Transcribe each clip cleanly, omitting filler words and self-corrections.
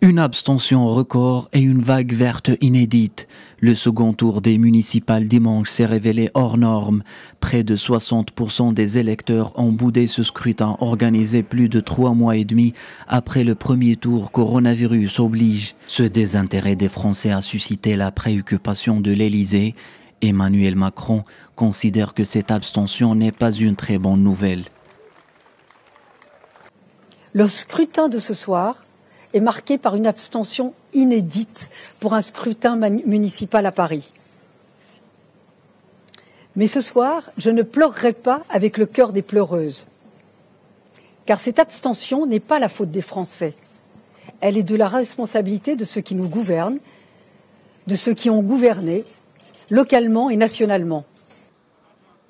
Une abstention record et une vague verte inédite. Le second tour des municipales dimanche s'est révélé hors norme. Près de 60% des électeurs ont boudé ce scrutin organisé plus de 3 mois et demi après le premier tour coronavirus oblige. Ce désintérêt des Français a suscité la préoccupation de l'Élysée. Emmanuel Macron considère que cette abstention n'est pas une très bonne nouvelle. Le scrutin de ce soir est marqué par une abstention inédite pour un scrutin municipal à Paris. Mais ce soir, je ne pleurerai pas avec le cœur des pleureuses. Car cette abstention n'est pas la faute des Français. Elle est de la responsabilité de ceux qui nous gouvernent, de ceux qui ont gouverné, localement et nationalement.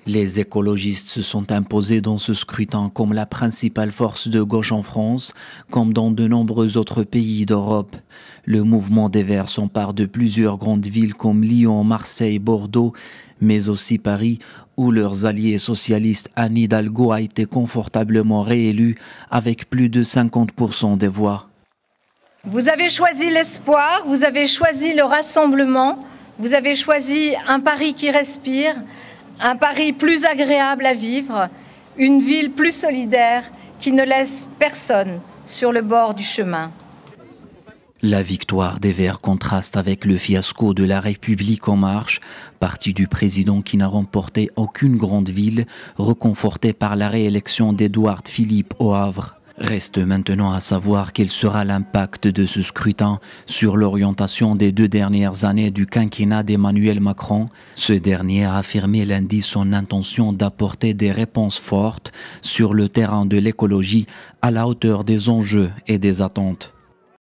Les écologistes se sont imposés dans ce scrutin comme la principale force de gauche en France, comme dans de nombreux autres pays d'Europe. Le mouvement des Verts s'empare de plusieurs grandes villes comme Lyon, Marseille, Bordeaux, mais aussi Paris, où leurs alliés socialistes Anne Hidalgo a été confortablement réélue avec plus de 50% des voix. Vous avez choisi l'espoir, vous avez choisi le rassemblement, vous avez choisi un Paris qui respire, un Paris plus agréable à vivre, une ville plus solidaire qui ne laisse personne sur le bord du chemin. La victoire des Verts contraste avec le fiasco de La République en marche, parti du président qui n'a remporté aucune grande ville, reconforté par la réélection d'Édouard Philippe au Havre. Reste maintenant à savoir quel sera l'impact de ce scrutin sur l'orientation des 2 dernières années du quinquennat d'Emmanuel Macron. Ce dernier a affirmé lundi son intention d'apporter des réponses fortes sur le terrain de l'écologie à la hauteur des enjeux et des attentes.